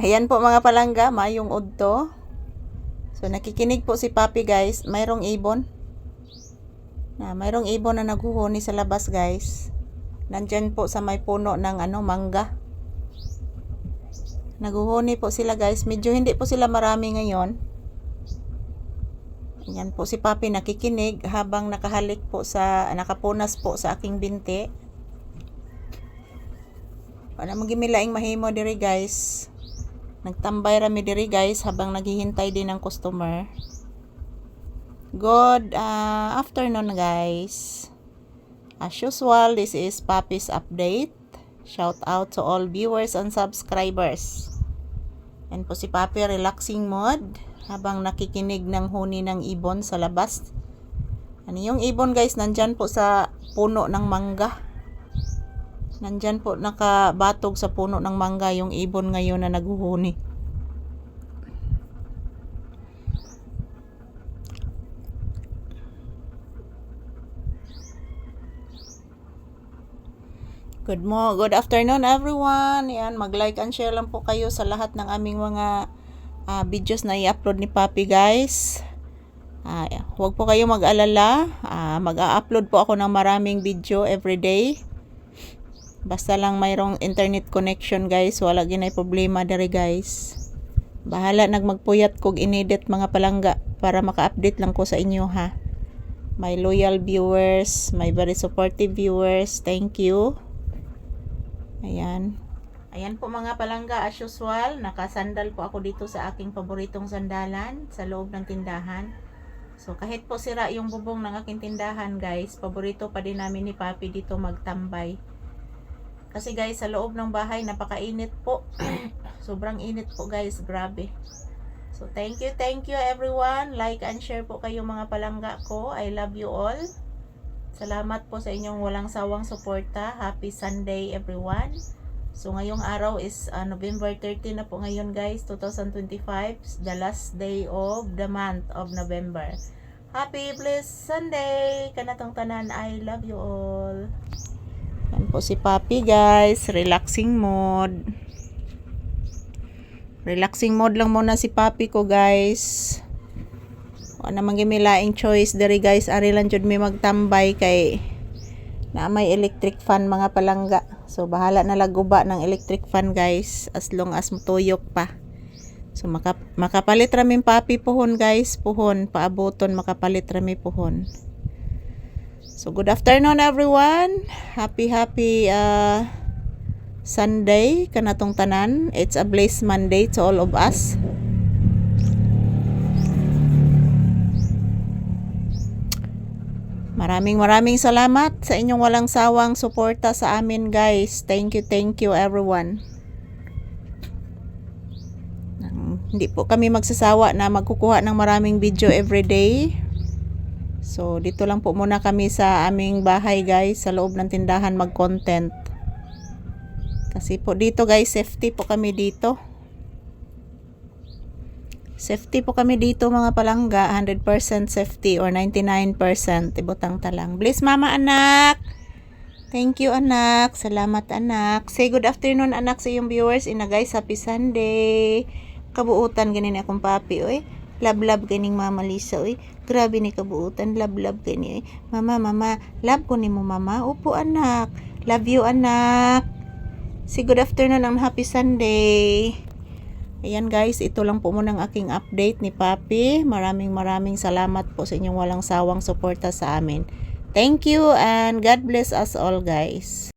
Ayan po mga palangga, mayong udto. So nakikinig po si Papi guys. Mayroong ibon. Mayroong ibon na naghuhuni sa labas guys. Nandyan po sa may puno ng mangga. Naghuhuni po sila guys. Medyo hindi po sila marami ngayon. Ayan po si Papi nakikinig habang nakapunas po sa aking binti. Para magimilaing mahimo diri guys. Nagtambay rami diri guys habang naghihintay din ng customer. Good afternoon guys. As usual, this is Papi's update. Shout out to all viewers and subscribers. Yan po si Papi, relaxing mode habang nakikinig ng huni ng ibon sa labas. Yung ibon guys, nandyan po sa puno ng mangga. Nandyan po nakabatog sa puno ng mangga yung ibon ngayon na naghuhuni. Good afternoon everyone. Yan, mag-like and share lang po kayo sa lahat ng aming mga videos na i-upload ni Papi guys. Huwag po kayo mag-alala. Mag-a-upload po ako ng maraming video everyday. Basta lang mayroong internet connection guys. Wala ginay problema dere guys. Bahala nagmagpuyat kog inedit mga palangga para maka-update lang ko sa inyo ha. My loyal viewers, my very supportive viewers, thank you. Ayan. Ayan po mga palangga, as usual, nakasandal po ako dito sa aking paboritong sandalan sa loob ng tindahan. So kahit po sira yung bubong ng aking tindahan guys, paborito pa din namin ni Papi dito magtambay. Kasi guys, sa loob ng bahay napakainit po. Sobrang init po guys, grabe. So thank you everyone. Like and share po kayo mga palangga ko. I love you all. Salamat po sa inyong walang sawang suporta. Happy Sunday everyone. So ngayong araw is November 30 na po ngayon guys, 2025, the last day of the month of November. Happy blessed Sunday kanatong tanan. I love you all. Yan po si Papi guys, relaxing mode. Relaxing mode lang muna si Papi ko guys. Wala namang gimilaing choice diri guys. Ari lang jud may magtambay kay na may electric fan mga palangga. So bahala na laguba ng electric fan guys as long as matuyok pa. So makapalit rami Papi puhon guys. Puhon paaboton makapalit rami puhon. So good afternoon everyone. Happy Sunday kanatong tanan. It's a blessed Monday to all of us. Maraming salamat sa inyong walang sawang suporta sa amin guys. Thank you everyone. Hindi po kami magsasawa na magkukuha ng maraming video everyday. So dito lang po muna kami sa aming bahay guys, sa loob ng tindahan mag-content. Kasi po dito guys, safety po kami dito. Safety po kami dito mga palangga, 100% safety or 99% ibutang talang. Bless mama anak. Thank you anak. Salamat anak. Say good afternoon anak sa iyong viewers. Ina guys, happy Sunday. Kabuutan ganin akong Papi oy. Love ganing mama Lisa oy. Grabe ni kabuutan, love gani oy. Mama, love ko nimo mama. Upo anak. Love you anak. Say good afternoon and happy Sunday. Ayan guys, ito lang po muna ang aking update ni Papi. Maraming salamat po sa inyong walang sawang suporta sa amin. Thank you and God bless us all guys.